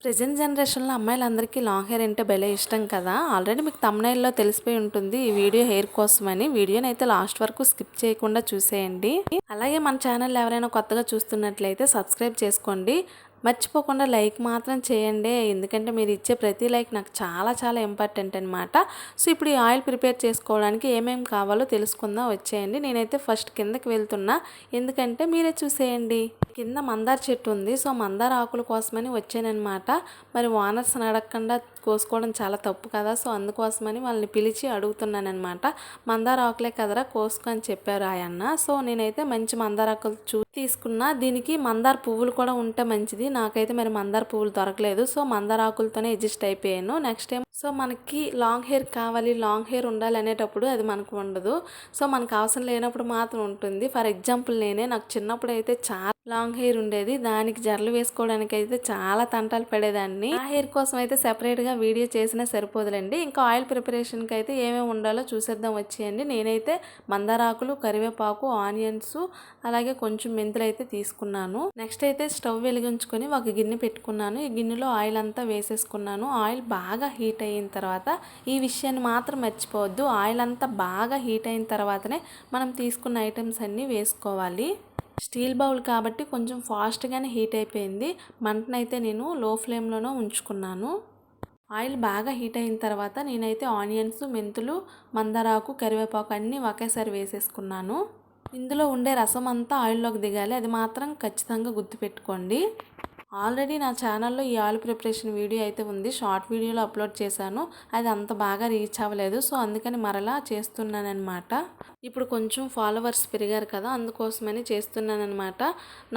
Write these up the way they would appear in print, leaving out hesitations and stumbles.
Present జనరేషన్‌లో అమ్మాయిలందరికీ long hair అంటే భలే ఇష్టం కదా! ఆల్రెడీ మీకు థంబ్‌నెయిల్‌లో తెలిసిపోయి ఉంటుంది. ఈ వీడియో హెయిర్ కోసమని. వీడియోనైతే లాస్ట్ వరకు స్కిప్ చేయకుండా చూసేయండి. అలాగే మన ఛానల్ ఎవరైనా కొత్తగా చూస్తున్నట్లయితే సబ్స్క్రైబ్ చేసుకోండి. మర్చిపోకుండా లైక్ మాత్రం చేయండి. ఎందుకంటే మీరు ఇచ్చే ప్రతి లైక్ నాకు చాలా చాలా ఇంపార్టెంట్ అనమాట. సో ఇప్పుడు ఈ ఆయిల్ ప్రిపేర్ చేసుకోవడానికి ఏమేమి కావాలో తెలుసుకుందాం వచ్చేయండి. నేనైతే ఫస్ట్ కిందకి వెళ్తున్నా. ఎందుకంటే మీరే చూసేయండి. కింద మందార చెట్టు ఉంది. సో మందార ఆకుల కోసమని వచ్చాననమాట. మరి ఓనర్స్ని అడగకుండా కోసుకోవడం చాలా తప్పు కదా. సో అందుకోసమని వాళ్ళని పిలిచి అడుగుతున్నానమాట. మందార ఆకులే కదరా కోసుకో అని చెప్పారు ఆయన్న. సో నేనైతే మంచి మందార ఆకులు తీసుకున్నా. దీనికి మందార పువ్వులు కూడా ఉంటే మంచిది. నాకైతే మరి మందార పువ్వులు దొరకలేదు. సో మందార ఆకులతోనే అడ్జస్ట్ అయిపోయాను. నెక్స్ట్ టైం సో మనకి లాంగ్ హెయిర్ కావాలి, లాంగ్ హెయిర్ ఉండాలి అనేటప్పుడు అది మనకు ఉండదు. సో మనకు అవసరం లేనప్పుడు మాత్రం ఉంటుంది. ఫర్ ఎగ్జాంపుల్ నాకు చిన్నప్పుడు అయితే చాలా లాంగ్ హెయిర్ ఉండేది. దానికి జడలు వేసుకోవడానికి అయితే చాలా తంటాలు పడేదాన్ని. ఆ హెయిర్ కోసం అయితే సెపరేట్గా వీడియో చేసినా సరిపోదులేండి. ఇంకా ఆయిల్ ప్రిపరేషన్కి అయితే ఏమేమి ఉండాలో చూసేద్దాం వచ్చేయండి. నేనైతే మందారాకులు, కరివేపాకు, ఆనియన్స్, అలాగే కొంచెం మెంతులు అయితే తీసుకున్నాను. నెక్స్ట్ అయితే స్టవ్ వెలిగించుకొని ఒక గిన్నె పెట్టుకున్నాను. ఈ గిన్నెలో ఆయిల్ అంతా వేసేసుకున్నాను. ఆయిల్ బాగా హీట్ అయిన తర్వాత ఈ విషయాన్ని మాత్రం మర్చిపోవద్దు. ఆయిల్ అంతా బాగా హీట్ అయిన తర్వాతనే మనం తీసుకున్న ఐటమ్స్ అన్నీ వేసుకోవాలి. స్టీల్ బౌల్ కాబట్టి కొంచెం ఫాస్ట్గానే హీట్ అయిపోయింది. మంటనైతే నేను లో ఫ్లేమ్లోనే ఉంచుకున్నాను. ఆయిల్ బాగా హీట్ అయిన తర్వాత నేనైతే ఆనియన్స్, మెంతులు, మందారాకు, కరివేపాకు అన్నీ ఒకేసారి వేసేసుకున్నాను. ఇందులో ఉండే రసం అంతా ఆయిల్లోకి దిగాలి. అది మాత్రం ఖచ్చితంగా గుర్తుపెట్టుకోండి. ఆల్రెడీ నా ఛానల్లో ఈ ఆయిల్ ప్రిపరేషన్ వీడియో అయితే ఉంది. షార్ట్ వీడియోలో అప్లోడ్ చేశాను. అది అంత బాగా రీచ్ అవ్వలేదు. సో అందుకని మరలా చేస్తున్నానమాట. ఇప్పుడు కొంచెం ఫాలోవర్స్ పెరిగారు కదా, అందుకోసమని చేస్తున్నానమాట.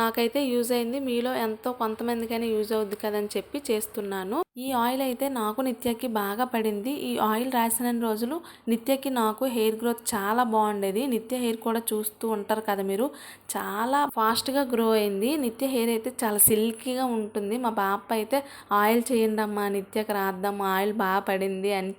నాకైతే యూజ్ అయింది. మీలో ఎంతో కొంతమందికైనా యూజ్ అవుద్ది కదని చెప్పి చేస్తున్నాను. ఈ ఆయిల్ అయితే నాకు నిత్యకి బాగా పడింది. ఈ ఆయిల్ రాసిన రోజులు నిత్యకి నాకు హెయిర్ గ్రోత్ చాలా బాగుండేది. నిత్య హెయిర్ కూడా చూస్తూ ఉంటారు కదా మీరు, చాలా ఫాస్ట్గా గ్రో అయింది. నిత్య హెయిర్ అయితే చాలా సిల్కీగా ఉంటుంది. మా పాప అయితే ఆయిల్ చేయండి అమ్మా, నిత్యకి రాద్దాం, ఆయిల్ బాగా పడింది అని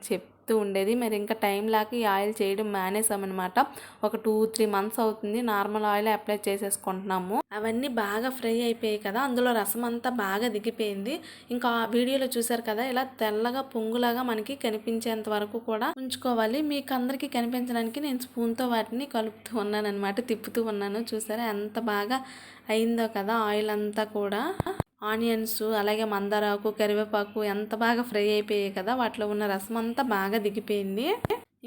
ఉండేది. మరి ఇంకా టైం లేక ఈ ఆయిల్ చేయడం మానేసామన్నమాట. ఒక 2-3 మంత్స్ అవుతుంది. నార్మల్ ఆయిల్ అప్లై చేసేసుకుంటున్నాము. అవన్నీ బాగా ఫ్రై అయిపోయాయి కదా, అందులో రసం అంతా బాగా దిగిపోయింది. ఇంకా వీడియోలో చూసారు కదా, ఇలా తెల్లగా పొంగులాగా మనకి కనిపించేంత వరకు కూడా ఉంచుకోవాలి. మీకు అందరికీ కనిపించడానికి నేను స్పూన్తో వాటిని కలుపుతూ ఉన్నాను అనమాట, తిప్పుతూ ఉన్నాను. చూసారా ఎంత బాగా అయిందో కదా ఆయిల్ అంతా కూడా. ఆనియన్స్, అలాగే మందారాకు, కరివేపాకు ఎంత బాగా ఫ్రై అయిపోయాయి కదా, వాటిలో ఉన్న రసం అంతా బాగా దిగిపోయింది.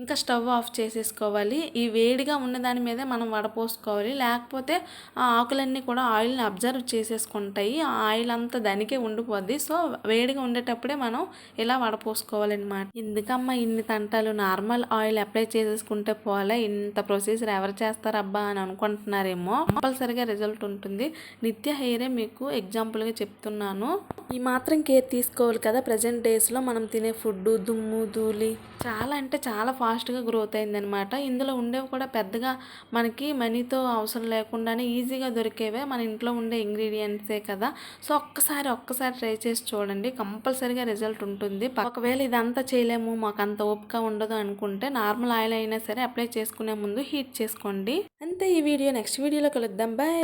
ఇంకా స్టవ్ ఆఫ్ చేసేసుకోవాలి. ఈ వేడిగా ఉన్న దాని మీదే మనం వడపోసుకోవాలి. లేకపోతే ఆ ఆకులన్నీ కూడా ఆయిల్ని అబ్జర్వ్ చేసేసుకుంటాయి. ఆ ఆయిల్ అంతా దానికే ఉండిపోద్ది. సో వేడిగా ఉండేటప్పుడే మనం ఇలా వడపోసుకోవాలన్నమాట. ఎందుకమ్మా ఇన్ని తంటాలు, నార్మల్ ఆయిల్ అప్లై చేసేసుకుంటే పోలే, ఇంత ప్రొసీజర్ ఎవరు చేస్తారబ్బా అని అనుకుంటున్నారేమో. కంపల్సరిగా రిజల్ట్ ఉంటుంది. నిత్య హెయిరే మీకు ఎగ్జాంపుల్గా చెప్తున్నాను. ఈ మాత్రం కేర్ తీసుకోవాలి కదా. ప్రజెంట్ డేస్లో మనం తినే ఫుడ్, దుమ్ము ధూళి చాలా అంటే చాలా ఫాస్ట్గా గ్రోత్ అయిందనమాట. ఇందులో ఉండేవి కూడా పెద్దగా మనకి మనీతో అవసరం లేకుండానే ఈజీగా దొరికేవే, మన ఇంట్లో ఉండే ఇంగ్రీడియంట్సే కదా. సో ఒక్కసారి ట్రై చేసి చూడండి, కంపల్సరీగా రిజల్ట్ ఉంటుంది. ఒకవేళ ఇదంతా చేయలేము, మాకు అంత ఓపిక ఉండదు అనుకుంటే నార్మల్ ఆయిల్ అయినా సరే అప్లై చేసుకునే ముందు హీట్ చేసుకోండి. అంతే. ఈ వీడియో నెక్స్ట్ వీడియోలో కలుద్దాం. బాయ్.